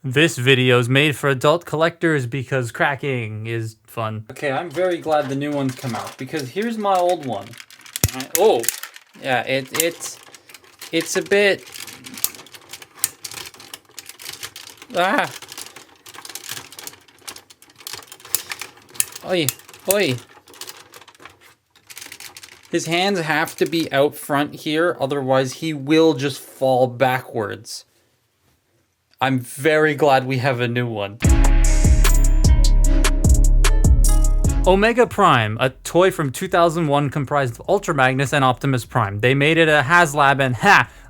This video is made for adult collectors because cracking is fun. Okay, I'm very glad the new one's come out because here's my old one. Oh, yeah, it's a bit. Oi, oi. His hands have to be out front here, otherwise he will just fall backwards. I'm very glad we have a new one. Omega Prime, a toy from 2001 comprised of Ultra Magnus and Optimus Prime. They made it a Haslab and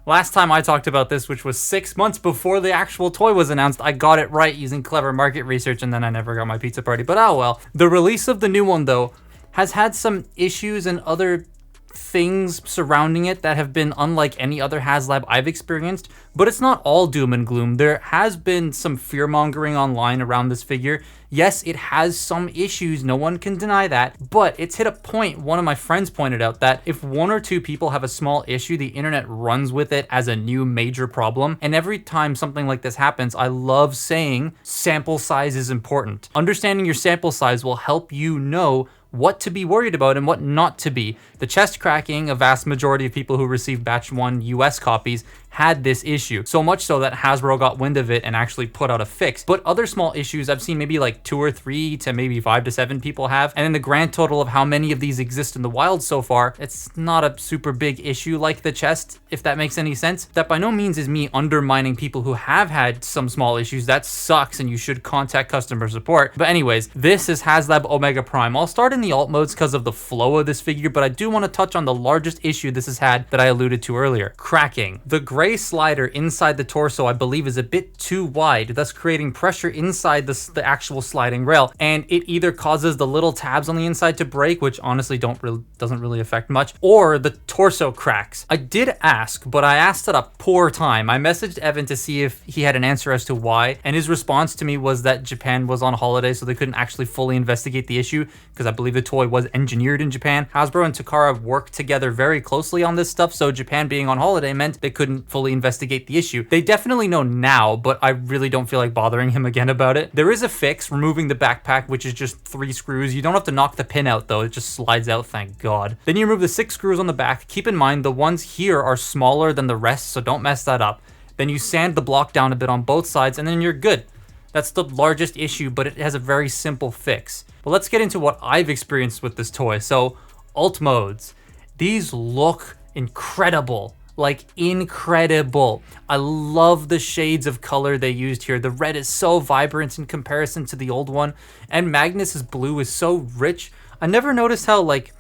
last time I talked about this, which was 6 months before the actual toy was announced, I got it right using clever market research and then I never got my pizza party, but oh well. The release of the new one though has had some issues and other things surrounding it that have been unlike any other Haslab I've experienced, but it's not all doom and gloom. There has been some fear-mongering online around this figure. Yes, it has some issues, no one can deny that, but it's hit a point, one of my friends pointed out, that if one or two people have a small issue, the internet runs with it as a new major problem, and every time something like this happens, I love saying sample size is important. Understanding your sample size will help you know what to be worried about and what not to be. The chest cracking, a vast majority of people who received batch 1 US copies had this issue. So much so that Hasbro got wind of it and actually put out a fix. But other small issues I've seen maybe like 2 or 3 to maybe 5 to 7 people have. And in the grand total of how many of these exist in the wild so far, it's not a super big issue like the chest, if that makes any sense. That by no means is me undermining people who have had some small issues. That sucks and you should contact customer support. But anyways, this is Haslab Omega Prime. I'll start in the alt modes because of the flow of this figure, but I do want to touch on the largest issue this has had that I alluded to earlier. Cracking. The gray slider inside the torso I believe is a bit too wide, thus creating pressure inside the actual sliding rail, and it either causes the little tabs on the inside to break, which honestly doesn't really affect much, or the torso cracks. I did ask, but I asked at a poor time. I messaged Evan to see if he had an answer as to why, and his response to me was that Japan was on holiday, so they couldn't actually fully investigate the issue, because I believe the toy was engineered in Japan. Hasbro and Takara worked together very closely on this stuff, so Japan being on holiday meant they couldn't fully investigate the issue. They definitely know now, but I really don't feel like bothering him again about it. There is a fix, removing the backpack, which is just 3 screws. You don't have to knock the pin out though, it just slides out, thank God. Then you remove the 6 screws on the back. Keep in mind the ones here are smaller than the rest, so don't mess that up. Then you sand the block down a bit on both sides and then you're good. That's the largest issue, but it has a very simple fix. But let's get into what I've experienced with this toy. So, alt modes. These look incredible. Like, incredible. I love the shades of color they used here. The red is so vibrant in comparison to the old one, and Magnus's blue is so rich. I never noticed how, like,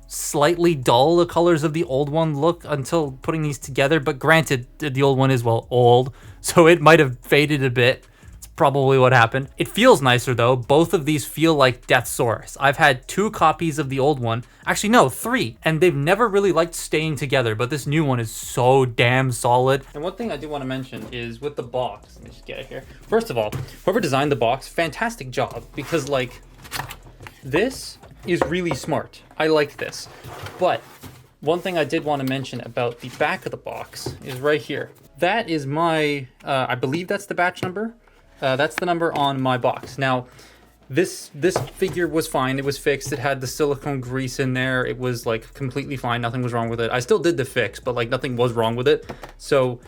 slightly dull the colors of the old one look until putting these together, but granted, the old one is, well, old, so it might have faded a bit. Probably what happened. It feels nicer though. Both of these feel like Deathsaurus. I've had 2 copies of the old one. Actually, no, 3. And they've never really liked staying together, but this new one is so damn solid. And one thing I do want to mention is with the box. Let me just get it here. First of all, whoever designed the box, fantastic job. Because like, this is really smart. I like this. But one thing I did want to mention about the back of the box is right here. That is my, I believe that's the batch number. That's the number on my box. Now, this figure was fine. It was fixed. It had the silicone grease in there. It was like completely fine. Nothing was wrong with it. I still did the fix, but like nothing was wrong with it. So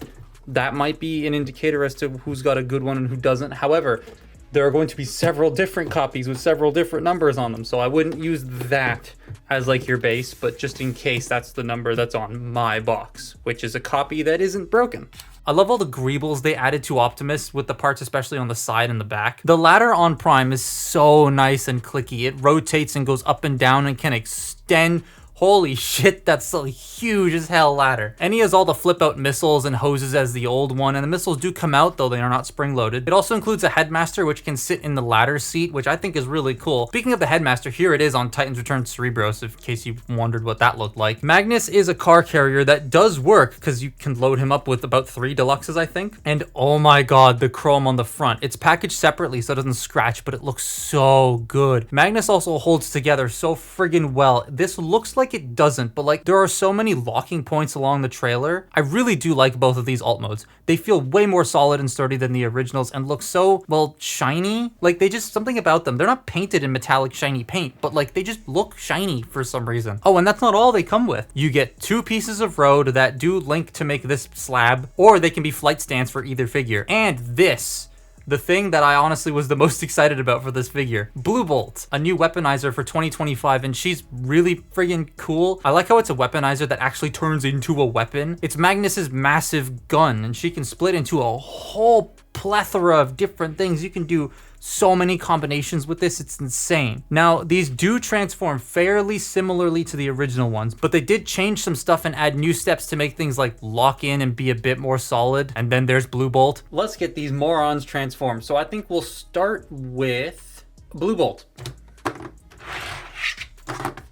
that might be an indicator as to who's got a good one and who doesn't. However, there are going to be several different copies with several different numbers on them. So I wouldn't use that as like your base, but just in case, that's the number that's on my box, which is a copy that isn't broken. I love all the greebles they added to Optimus, with the parts especially on the side and the back. The ladder on Prime is so nice and clicky. It rotates and goes up and down and can extend. Holy shit, that's a huge as hell ladder. And he has all the flip out missiles and hoses as the old one, and the missiles do come out though they are not spring loaded. It also includes a headmaster which can sit in the ladder seat, which I think is really cool. Speaking of the headmaster, here it is on Titan's Return Cerebros, in case you wondered what that looked like. Magnus is a car carrier that does work because you can load him up with about 3 deluxes, I think. And oh my god, the chrome on the front. It's packaged separately so it doesn't scratch, but it looks so good. Magnus also holds together so friggin' well. This looks like like it doesn't, but like there are so many locking points along the trailer. I really do like both of these alt modes. They feel way more solid and sturdy than the originals and look so, well, shiny. Like they just, something about them. They're not painted in metallic shiny paint, but like they just look shiny for some reason. Oh, and that's not all they come with. You get 2 pieces of road that do link to make this slab, or they can be flight stands for either figure. And this, the thing that I honestly was the most excited about for this figure, Blue Bolt, a new weaponizer for 2025, and she's really friggin' cool. I like how it's a weaponizer that actually turns into a weapon. It's Magnus's massive gun, and she can split into a whole plethora of different things. You can do so many combinations with this, it's insane. Now, these do transform fairly similarly to the original ones, but they did change some stuff and add new steps to make things like lock in and be a bit more solid. And then there's Blue Bolt. Let's get these morons transformed. So I think we'll start with Blue Bolt.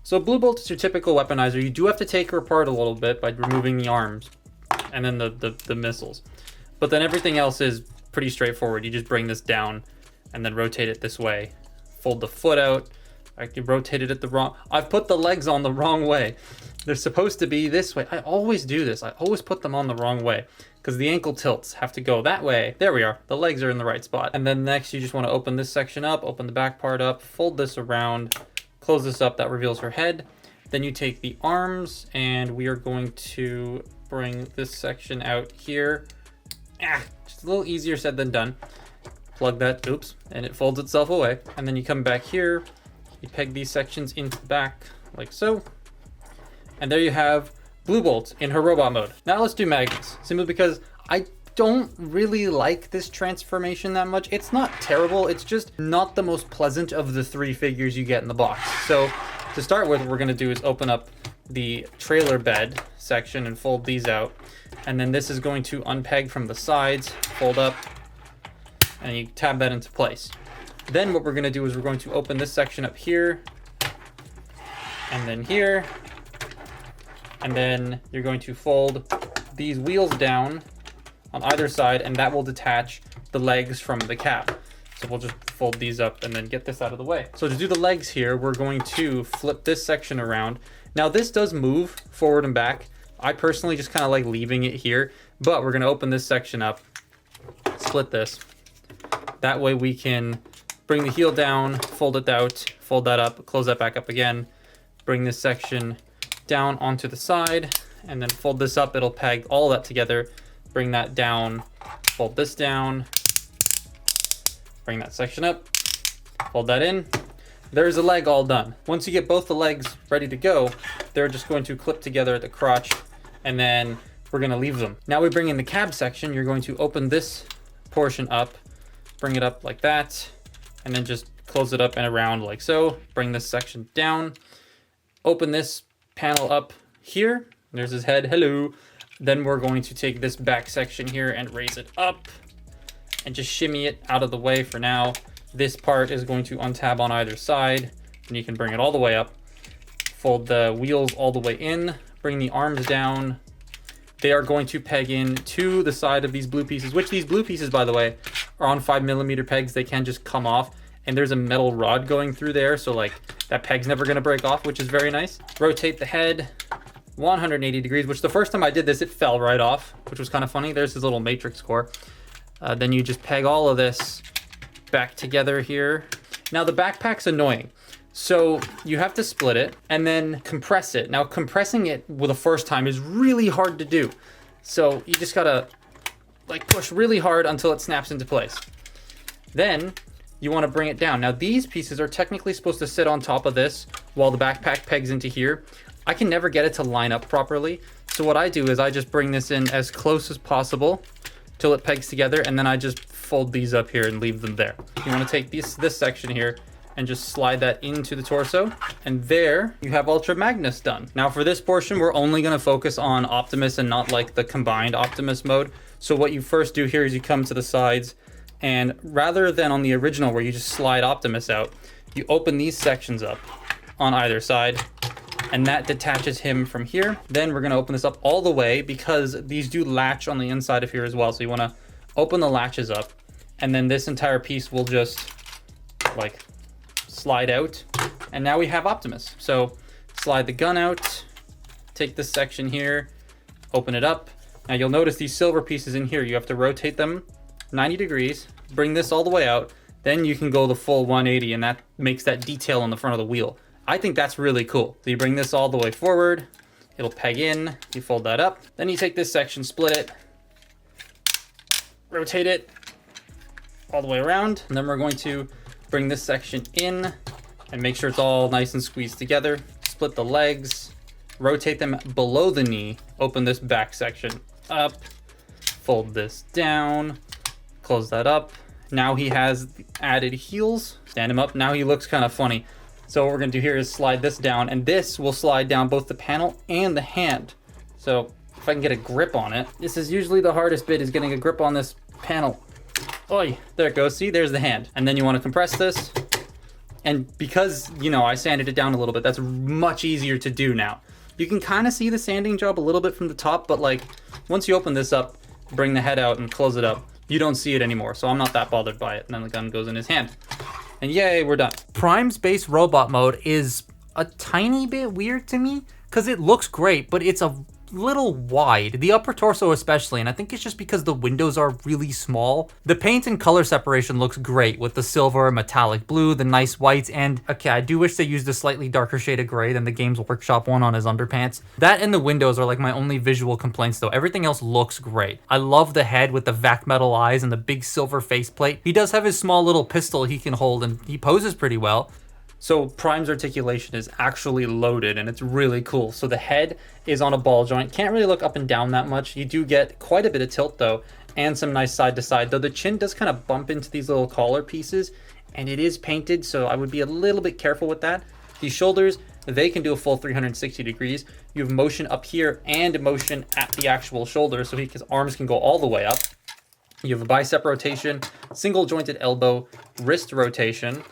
So Blue Bolt is your typical weaponizer. You do have to take her apart a little bit by removing the arms and then the missiles. But then everything else is pretty straightforward. You just bring this down and then rotate it this way. Fold the foot out. I rotated it the wrong. I've put the legs on the wrong way. They're supposed to be this way. I always do this. I always put them on the wrong way because the ankle tilts have to go that way. There we are. The legs are in the right spot. And then next you just want to open this section up, open the back part up, fold this around, close this up. That reveals her head. Then you take the arms and we are going to bring this section out here. Just a little easier said than done. Plug that, oops, and it folds itself away. And then you come back here, you peg these sections into the back like so. And there you have Blue Bolt in her robot mode. Now let's do Magnus, simply because I don't really like this transformation that much. It's not terrible, it's just not the most pleasant of the 3 figures you get in the box. So to start with, what we're gonna do is open up the trailer bed section and fold these out. And then this is going to unpeg from the sides, fold up, and you tab that into place. Then what we're gonna do is we're going to open this section up here, and then here, and then you're going to fold these wheels down on either side, and that will detach the legs from the cab. So we'll just fold these up and then get this out of the way. So to do the legs here, we're going to flip this section around. Now this does move forward and back. I personally just kind of like leaving it here, but we're gonna open this section up, split this. That way we can bring the heel down, fold it out, fold that up, close that back up again, bring this section down onto the side, and then fold this up. It'll peg all that together, bring that down, fold this down, bring that section up, fold that in. There's a leg all done. Once you get both the legs ready to go, they're just going to clip together at the crotch, and then we're gonna leave them. Now we bring in the cab section. You're going to open this portion up, bring it up like that, and then just close it up and around like so. Bring this section down, open this panel up here. There's his head, hello. Then we're going to take this back section here and raise it up and just shimmy it out of the way for now. This part is going to untab on either side, and you can bring it all the way up. Fold the wheels all the way in, bring the arms down. They are going to peg in to the side of these blue pieces, which these blue pieces, by the way, are on 5mm pegs. They can just come off, and there's a metal rod going through there, so like that peg's never gonna break off, which is very nice. Rotate the head 180 degrees, which the first time I did this, it fell right off, which was kind of funny. There's his little matrix core. Then you just peg all of this back together here. Now the backpack's annoying. So you have to split it and then compress it. Now compressing it with the first time is really hard to do. So you just gotta like push really hard until it snaps into place. Then you wanna bring it down. Now these pieces are technically supposed to sit on top of this while the backpack pegs into here. I can never get it to line up properly. So what I do is I just bring this in as close as possible till it pegs together, and then I just fold these up here and leave them there. You wanna take this section here and just slide that into the torso, and there you have Ultra Magnus done. Now for this portion, we're only gonna focus on Optimus and not like the combined Optimus mode. So what you first do here is you come to the sides, and rather than on the original where you just slide Optimus out, you open these sections up on either side, and that detaches him from here. Then we're gonna open this up all the way because these do latch on the inside of here as well. So you wanna open the latches up, and then this entire piece will just like slide out, and now we have Optimus. So slide the gun out, take this section here, open it up. Now you'll notice these silver pieces in here, you have to rotate them 90 degrees, bring this all the way out, then you can go the full 180 and that makes that detail on the front of the wheel. I think that's really cool. So you bring this all the way forward, it'll peg in, you fold that up, then you take this section, split it, rotate it all the way around, and then we're going to bring this section in and make sure it's all nice and squeezed together. Split the legs, rotate them below the knee, open this back section up, fold this down, close that up. Now he has added heels, stand him up. Now he looks kind of funny. So what we're gonna do here is slide this down, and this will slide down both the panel and the hand. So if I can get a grip on it, this is usually the hardest bit, is getting a grip on this panel. Oi, there it goes, see, there's the hand. And then you wanna compress this. And because, you know, I sanded it down a little bit, that's much easier to do now. You can kind of see the sanding job a little bit from the top, but like once you open this up, bring the head out and close it up, you don't see it anymore. So I'm not that bothered by it. And then the gun goes in his hand. And yay, we're done. Prime's base robot mode is a tiny bit weird to me because it looks great, but it's a little wide, the upper torso especially, and I think it's just because the windows are really small. The paint and color separation looks great with the silver, metallic blue, the nice whites, and okay, I do wish they used a slightly darker shade of gray than the Games Workshop one on his underpants. That and the windows are like my only visual complaints though. Everything else looks great. I love the head with the vac metal eyes and the big silver faceplate. He does have his small little pistol he can hold and he poses pretty well. So Prime's articulation is actually loaded and it's really cool. So the head is on a ball joint. Can't really look up and down that much. You do get quite a bit of tilt though, and some nice side to side, though the chin does kind of bump into these little collar pieces and it is painted, so I would be a little bit careful with that. These shoulders, they can do a full 360 degrees. You have motion up here and motion at the actual shoulder, so his arms can go all the way up. You have a bicep rotation, single jointed elbow, wrist rotation,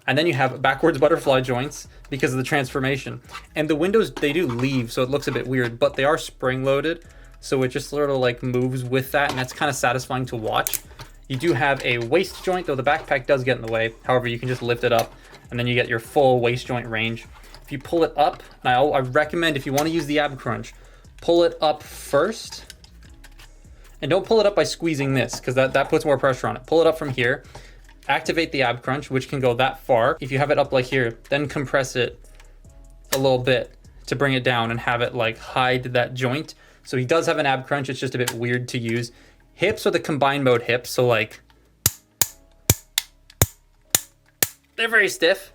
and then you have backwards butterfly joints because of the transformation. And the windows, they do leave, so it looks a bit weird, but they are spring loaded. So it just sort of like moves with that, and that's kind of satisfying to watch. You do have a waist joint, though the backpack does get in the way. However, you can just lift it up, and then you get your full waist joint range. If you pull it up, now I recommend if you want to use the ab crunch, pull it up first. And don't pull it up by squeezing this, because that puts more pressure on it. Pull it up from here. Activate the ab crunch, which can go that far. If you have it up like here, then compress it a little bit to bring it down and have it like hide that joint. So he does have an ab crunch, it's just a bit weird to use. Hips are the combined mode hips, so like, they're very stiff.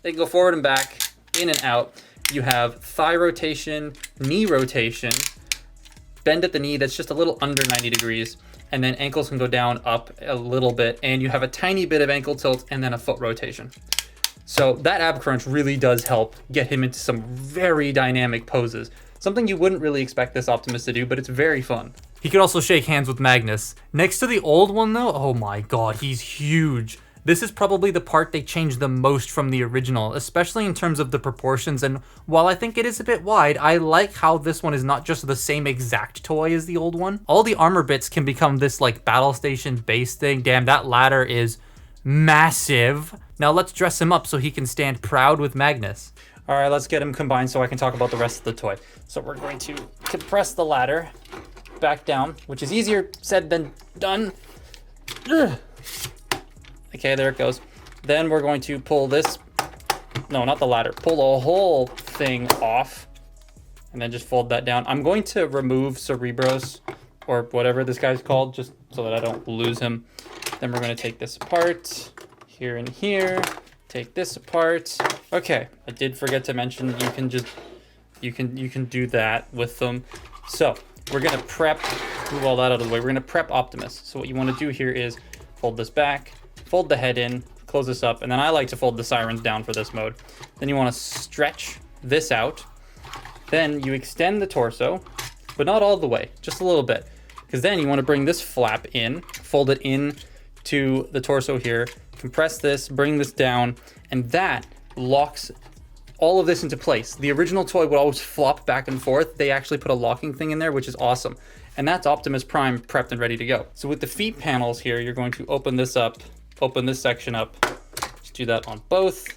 They can go forward and back, in and out. You have thigh rotation, knee rotation, bend at the knee that's just a little under 90 degrees. And then ankles can go down, up a little bit, and you have a tiny bit of ankle tilt and then a foot rotation. So that ab crunch really does help get him into some very dynamic poses. Something you wouldn't really expect this Optimus to do, but it's very fun. He can also shake hands with Magnus. Next to the old one though, oh my god, he's huge. This is probably the part they changed the most from the original, especially in terms of the proportions, and while I think it is a bit wide, I like how this one is not just the same exact toy as the old one. All the armor bits can become this like battle station base thing. Damn, that ladder is massive. Now let's dress him up so he can stand proud with Magnus. All right, let's get him combined so I can talk about the rest of the toy. So we're going to compress the ladder back down, which is easier said than done. Ugh. Okay, there it goes. Then we're going to pull this, no, not the ladder, pull the whole thing off and then just fold that down. I'm going to remove Cerebros or whatever this guy's called, just so that I don't lose him. Then we're going to take this apart, here and here, take this apart. Okay, I did forget to mention you can just, you can do that with them. So we're going to prep, move all that out of the way. We're going to prep Optimus. So what you want to do here is fold this back, fold the head in, close this up, and then I like to fold the sirens down for this mode. Then you want to stretch this out. Then you extend the torso, but not all the way, just a little bit. Because then you want to bring this flap in, fold it in to the torso here, compress this, bring this down, and that locks all of this into place. The original toy would always flop back and forth. They actually put a locking thing in there, which is awesome. And that's Optimus Prime prepped and ready to go. So with the feet panels here, you're going to open this up, open this section up. Just do that on both.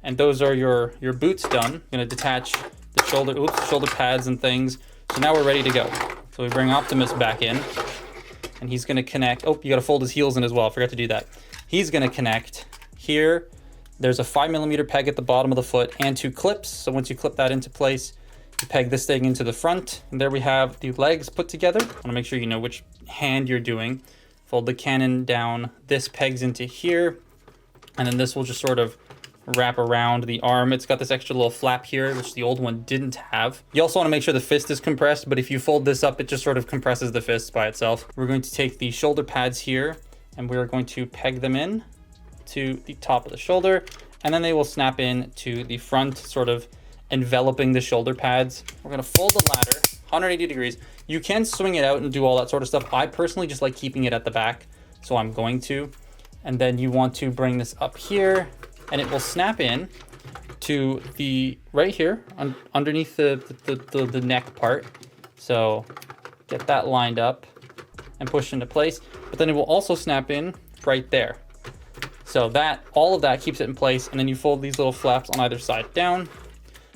And those are your boots done. I'm gonna detach the shoulder pads and things. So now we're ready to go. So we bring Optimus back in, and he's gonna connect. Oh, you gotta fold his heels in as well. I forgot to do that. He's gonna connect here. There's a 5mm peg at the bottom of the foot and 2 clips. So once you clip that into place, you peg this thing into the front, and there we have the legs put together. I wanna make sure you know which hand you're doing. Fold the cannon down. This pegs into here, and then this will just sort of wrap around the arm. It's got this extra little flap here, which the old one didn't have. You also want to make sure the fist is compressed, but if you fold this up, it just sort of compresses the fist by itself. We're going to take the shoulder pads here, and we're going to peg them in to the top of the shoulder, and then they will snap in to the front, sort of enveloping the shoulder pads. We're going to fold the ladder 180 degrees. You can swing it out and do all that sort of stuff. I personally just like keeping it at the back, so I'm going to. And then you want to bring this up here, and it will snap in to the right here underneath the neck part. So get that lined up and pushed into place, but then it will also snap in right there. So that all of that keeps it in place, and then you fold these little flaps on either side down,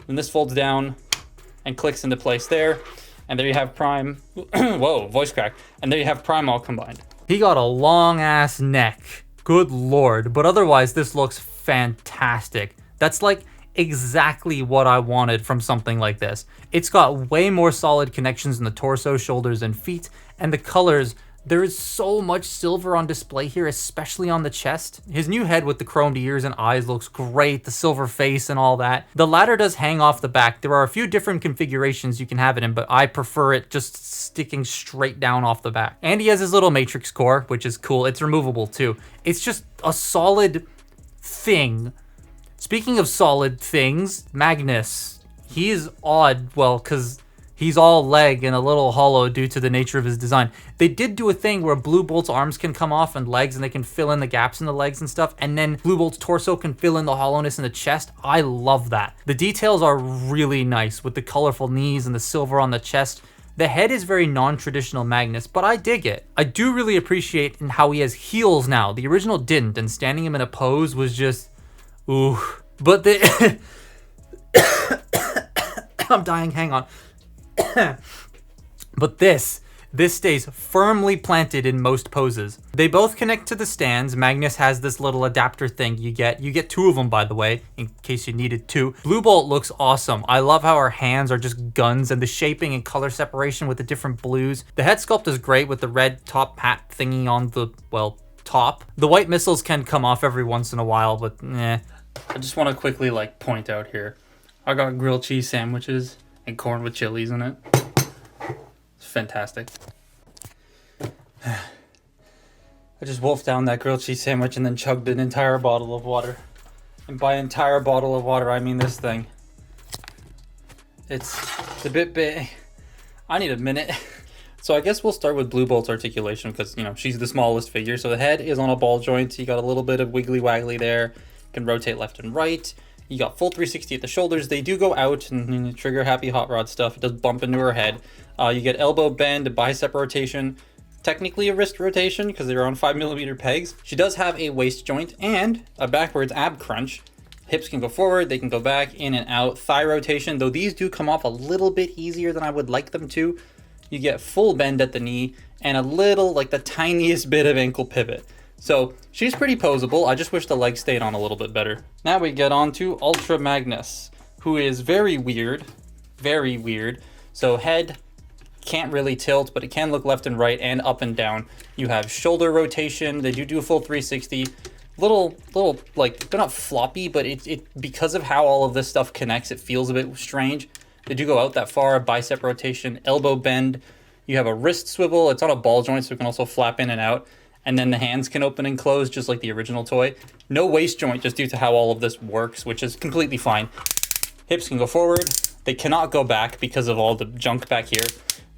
and this folds down and clicks into place there, and there you have Prime. Whoa, voice crack. And there you have Prime all combined. He got a long ass neck. Good lord. But otherwise, this looks fantastic. That's like exactly what I wanted from something like this. It's got way more solid connections in the torso, shoulders, and feet, and the colors. There is so much silver on display here, especially on the chest. His new head with the chromed ears and eyes looks great, the silver face and all that. The ladder does hang off the back. There are a few different configurations you can have it in, but I prefer it just sticking straight down off the back. And he has his little matrix core, which is cool. It's removable too. It's just a solid thing. Speaking of solid things, Magnus. He is odd, well, because he's all leg and a little hollow due to the nature of his design. They did do a thing where Blue Bolt's arms can come off and legs, and they can fill in the gaps in the legs and stuff, and then Blue Bolt's torso can fill in the hollowness in the chest. I love that. The details are really nice with the colorful knees and the silver on the chest. The head is very non-traditional Magnus, but I dig it. I do really appreciate how he has heels now. The original didn't, and standing him in a pose was just, ooh. But the... I'm dying, hang on. But this stays firmly planted in most poses. They both connect to the stands. Magnus has this little adapter thing you get 2 of them, by the way, in case you needed 2. Blue Bolt looks awesome. I love how her hands are just guns, and the shaping and color separation with the different blues. The head sculpt is great with the red top hat thingy on the, well, top. The white missiles can come off every once in a while, but eh. I just want to quickly point out here. I got grilled cheese sandwiches and corn with chilies in it. It's fantastic. I just wolfed down that grilled cheese sandwich and then chugged an entire bottle of water. And by entire bottle of water, I mean this thing. It's a bit big. I need a minute. So I guess we'll start with Blue Bolt's articulation because, you know, she's the smallest figure. So the head is on a ball joint. You got a little bit of wiggly waggly there. Can rotate left and right. You got full 360 at the shoulders. They do go out and trigger happy hot rod stuff. It does bump into her head. You get elbow bend, bicep rotation, technically a wrist rotation because they're on 5mm pegs. She does have a waist joint and a backwards ab crunch. Hips can go forward, they can go back, in and out. Thigh rotation, though these do come off a little bit easier than I would like them to. You get full bend at the knee and a little, like the tiniest bit of ankle pivot. So she's pretty posable. I just wish the legs stayed on a little bit better. Now we get on to Ultra Magnus, who is very weird. Very weird. So head can't really tilt, but it can look left and right and up and down. You have shoulder rotation. They do a full 360. Little like, they're not floppy, but it because of how all of this stuff connects, it feels a bit strange. They do go out that far. Bicep rotation, elbow bend. You have a wrist swivel. It's on a ball joint, so it can also flap in and out. And then the hands can open and close just like the original toy. No waist joint just due to how all of this works, which is completely fine. Hips can go forward. They cannot go back because of all the junk back here.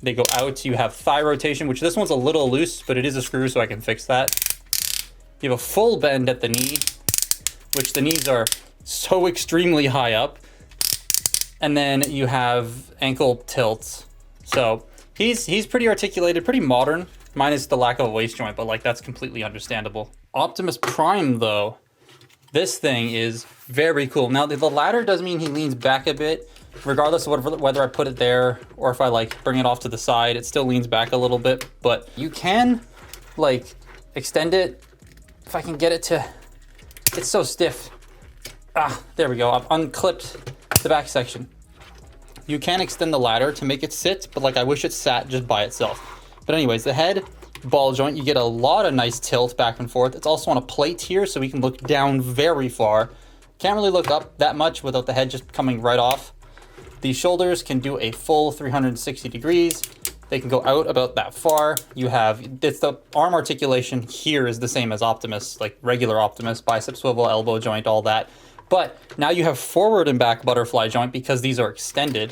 They go out. You have thigh rotation, which this one's a little loose, but it is a screw, so I can fix that. You have a full bend at the knee, which the knees are so extremely high up. And then you have ankle tilts. So he's pretty articulated, pretty modern. Minus the lack of a waist joint, but like that's completely understandable. Optimus Prime though, This thing is very cool. Now the ladder does mean he leans back a bit, regardless of whether I put it there or if I like bring it off to the side, it still leans back a little bit, but you can like extend it if I can get it to, it's so stiff. Ah, there we go. I've unclipped the back section. You can extend the ladder to make it sit, but like I wish it sat just by itself. But anyways, the head ball joint, you get a lot of nice tilt back and forth. It's also on a plate here, so we can look down very far. Can't really look up that much without the head just coming right off. The shoulders can do a full 360 degrees. They can go out about that far. You have, it's the arm articulation here is the same as Optimus, like regular Optimus, bicep swivel, elbow joint, all that. But now you have forward and back butterfly joint because these are extended.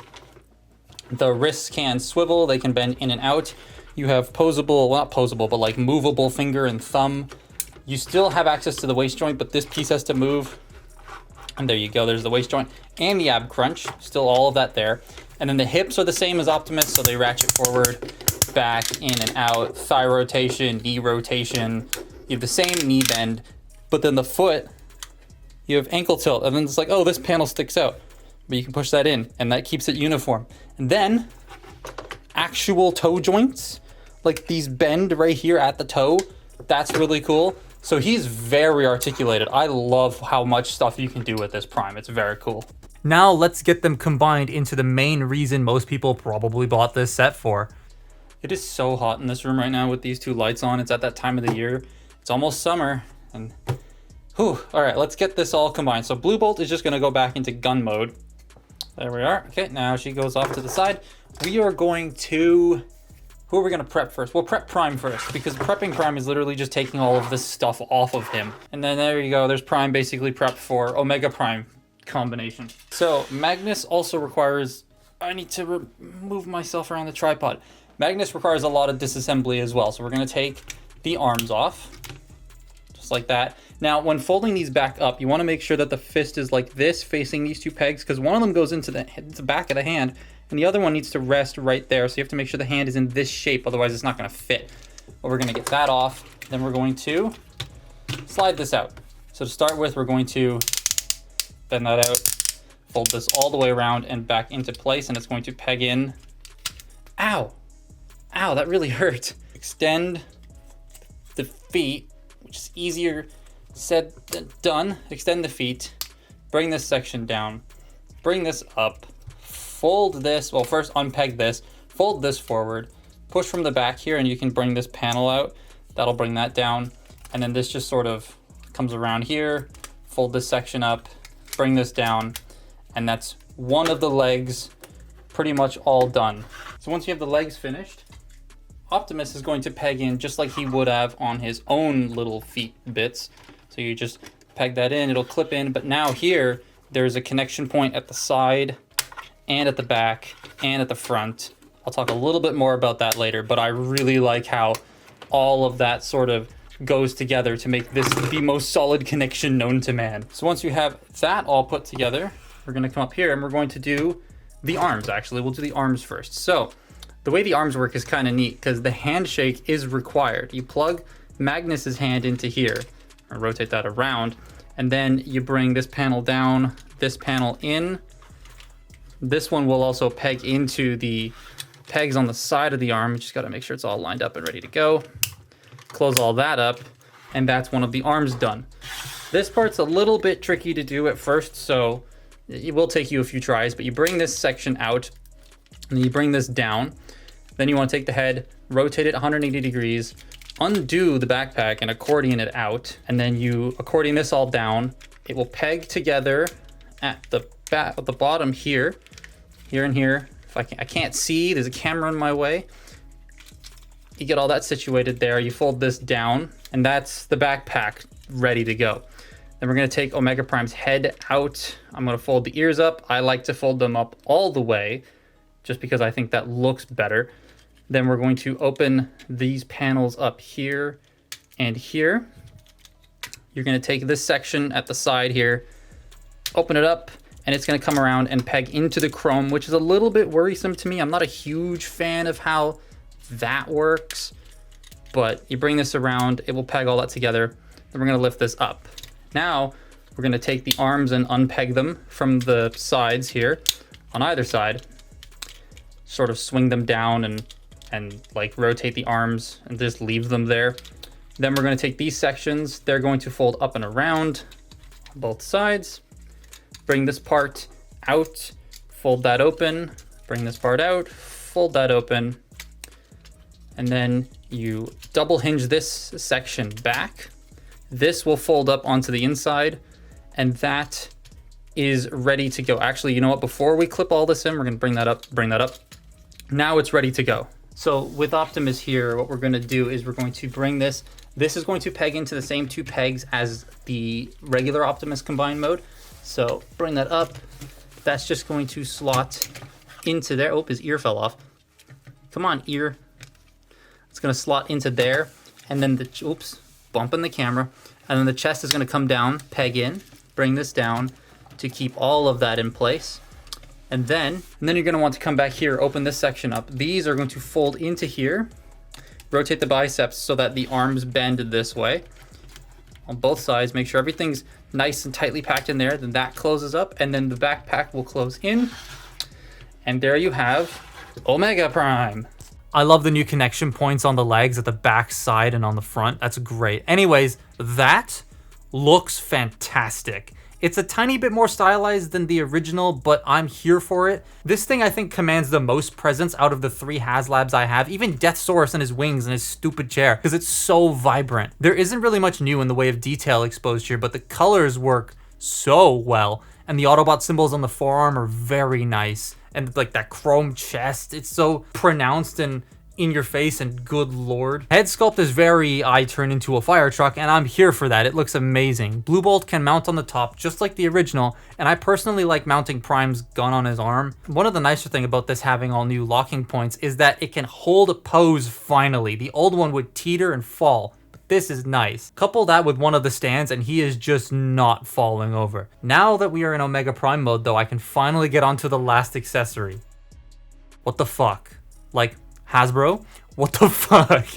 The wrists can swivel, they can bend in and out. You have posable, well not posable, but like movable finger and thumb. You still have access to the waist joint, but this piece has to move. And there you go, there's the waist joint and the ab crunch, still all of that there. And then the hips are the same as Optimus, so they ratchet forward, back, in and out, thigh rotation, knee rotation. You have the same knee bend, but then the foot, you have ankle tilt, and then it's like, oh, this panel sticks out. But you can push that in, and that keeps it uniform. And then, actual toe joints, like these bend right here at the toe, that's really cool. So he's very articulated. I love how much stuff you can do with this Prime. It's very cool. Now let's get them combined into the main reason most people probably bought this set for. It is so hot in this room right now with these two lights on. It's at that time of the year. It's almost summer, and whew. All right, let's get this all combined. So Blue Bolt is just gonna go back into gun mode. There we are. Okay, now she goes off to the side. We are going to, who are we gonna prep first? We'll prep Prime first, because prepping Prime is literally just taking all of this stuff off of him. And then there you go, there's Prime basically prepped for Omega Prime combination. So Magnus also requires, I need to move myself around the tripod. Magnus requires a lot of disassembly as well. So we're gonna take the arms off, just like that. Now, when folding these back up, you wanna make sure that the fist is like this, facing these two pegs, because one of them goes into the back of the hand, and the other one needs to rest right there. So you have to make sure the hand is in this shape, otherwise it's not gonna fit. But we're gonna get that off. Then we're going to slide this out. So to start with, we're going to bend that out, fold this all the way around and back into place, and it's going to peg in. Ow, ow, that really hurt. Extend the feet, which is easier said than done. Extend the feet, bring this section down, bring this up, fold this, well first unpeg this, fold this forward, push from the back here, and you can bring this panel out. That'll bring that down, and then this just sort of comes around here, fold this section up, bring this down, and that's one of the legs pretty much all done. So once you have the legs finished, Optimus is going to peg in just like he would have on his own little feet bits. So you just peg that in, it'll clip in, but now here, there's a connection point at the side and at the back and at the front. I'll talk a little bit more about that later, but I really like how all of that sort of goes together to make this the most solid connection known to man. So once you have that all put together, we're gonna come up here and we're going to do the arms. Actually, we'll do the arms first. So the way the arms work is kind of neat because the handshake is required. You plug Magnus's hand into here, or rotate that around, and then you bring this panel down, this panel in. This one will also peg into the pegs on the side of the arm. You just gotta make sure it's all lined up and ready to go. Close all that up, and that's one of the arms done. This part's a little bit tricky to do at first, so it will take you a few tries, but you bring this section out, and then you bring this down. Then you want to take the head, rotate it 180 degrees, undo the backpack and accordion it out, and then you accordion this all down. It will peg together at the bottom here, here and here. If I can't see, there's a camera in my way. You get all that situated there, you fold this down, and that's the backpack ready to go. Then we're gonna take Omega Prime's head out. I'm gonna fold the ears up. I like to fold them up all the way, just because I think that looks better. Then we're going to open these panels up here and here. You're gonna take this section at the side here, open it up, and it's gonna come around and peg into the chrome, which is a little bit worrisome to me. I'm not a huge fan of how that works, but you bring this around, it will peg all that together. Then we're gonna lift this up. Now, we're going to take the arms and unpeg them from the sides here on either side. Sort of swing them down and like rotate the arms and just leave them there. Then we're going to take these sections. They're going to fold up and around on both sides. Bring this part out, fold that open, bring this part out, fold that open, and then you double hinge this section back. This will fold up onto the inside, and that is ready to go. Actually, you know what? Before we clip all this in, we're gonna bring that up. Now it's ready to go. So with Optimus here, what we're gonna do is we're going to bring this. This is going to peg into the same 2 pegs as the regular Optimus combined mode. So bring that up. That's just going to slot into there. Oh, his ear fell off. Come on, ear. It's gonna slot into there. And then bumping the camera. And then the chest is gonna come down, peg in, bring this down to keep all of that in place. And then you're gonna want to come back here, open this section up. These are going to fold into here. Rotate the biceps so that the arms bend this way on both sides. Make sure everything's nice and tightly packed in there. Then that closes up, and then the backpack will close in. And there you have Omega Prime. I love the new connection points on the legs at the back side and on the front. That's great. Anyways, that looks fantastic. It's a tiny bit more stylized than the original, but I'm here for it. This thing I think commands the most presence out of the 3 Haslabs I have, even Deathsaurus and his wings and his stupid chair, because it's so vibrant. There isn't really much new in the way of detail exposed here, but the colors work so well, and the Autobot symbols on the forearm are very nice. And like that chrome chest, it's so pronounced and in your face, and good lord. Head sculpt is very I turn into a fire truck, and I'm here for that. It looks amazing. Blue Bolt can mount on the top just like the original, and I personally like mounting Prime's gun on his arm. One of the nicer thing about this having all new locking points is that it can hold a pose finally. The old one would teeter and fall. This is nice. Couple that with one of the stands and he is just not falling over. Now that we are in Omega Prime mode though, I can finally get onto the last accessory. What the fuck? Like, Hasbro? What the fuck?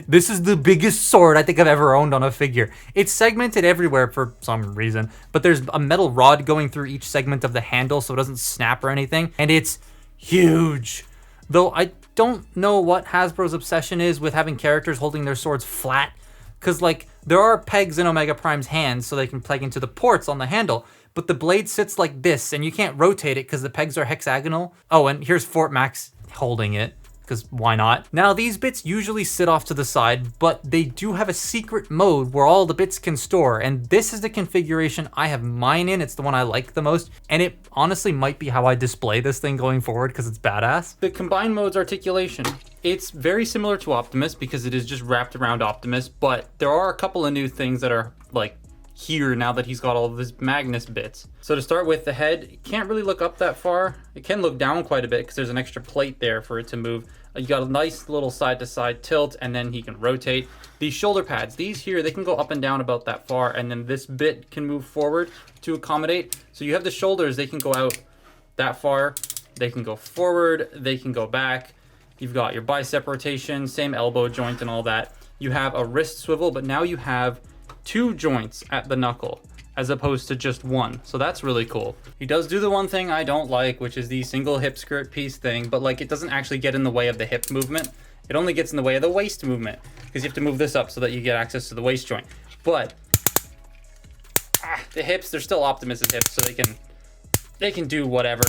This is the biggest sword I think I've ever owned on a figure. It's segmented everywhere for some reason, but there's a metal rod going through each segment of the handle so it doesn't snap or anything, and it's huge. Though I don't know what Hasbro's obsession is with having characters holding their swords flat, because like there are pegs in Omega Prime's hands so they can plug into the ports on the handle, but the blade sits like this and you can't rotate it because the pegs are hexagonal. Oh, and here's Fort Max holding it, because why not? Now these bits usually sit off to the side, but they do have a secret mode where all the bits can store, and this is the configuration I have mine in. It's the one I like the most, and it honestly might be how I display this thing going forward because it's badass. The combined mode's articulation. It's very similar to Optimus because it is just wrapped around Optimus, but there are a couple of new things that are like here now that he's got all of his Magnus bits. So to start with, the head, it can't really look up that far. It can look down quite a bit because there's an extra plate there for it to move. You got a nice little side to side tilt, and then he can rotate. These shoulder pads, these here, they can go up and down about that far, and then this bit can move forward to accommodate. So you have the shoulders, they can go out that far, they can go forward, they can go back. You've got your bicep rotation, same elbow joint and all that. You have a wrist swivel, but now you have 2 joints at the knuckle as opposed to just 1. So that's really cool. He does do the one thing I don't like, which is the single hip skirt piece thing, but like it doesn't actually get in the way of the hip movement. It only gets in the way of the waist movement because you have to move this up so that you get access to the waist joint. But the hips, they're still Optimus's hips, so they can do whatever.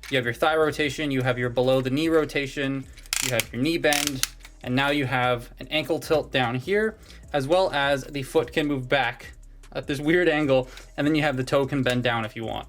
You have your thigh rotation, you have your below the knee rotation, you have your knee bend, and now you have an ankle tilt down here, as well as the foot can move back at this weird angle, and then you have the toe can bend down if you want.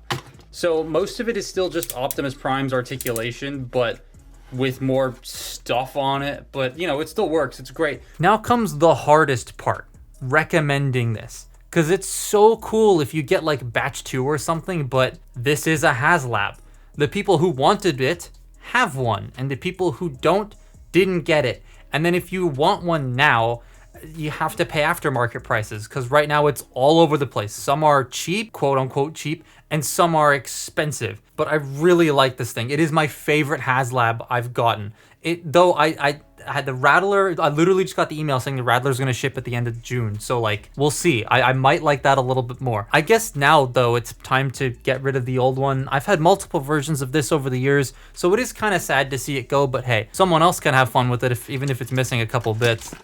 So most of it is still just Optimus Prime's articulation, but with more stuff on it. But you know, it still works, it's great. Now comes the hardest part, recommending this. Because it's so cool if you get like batch 2 or something, but this is a Haslab. The people who wanted it have one, and the people who don't didn't get it. And then if you want one now, you have to pay aftermarket prices because right now it's all over the place. Some are cheap, quote unquote cheap, and some are expensive. But I really like this thing. It is my favorite Haslab I've gotten. Though I I had the Rattler. I literally just got the email saying the Rattler's gonna ship at the end of June. So like, we'll see. I might like that a little bit more. I guess now though, it's time to get rid of the old one. I've had multiple versions of this over the years, so it is kind of sad to see it go, but hey, someone else can have fun with it even if it's missing a couple bits.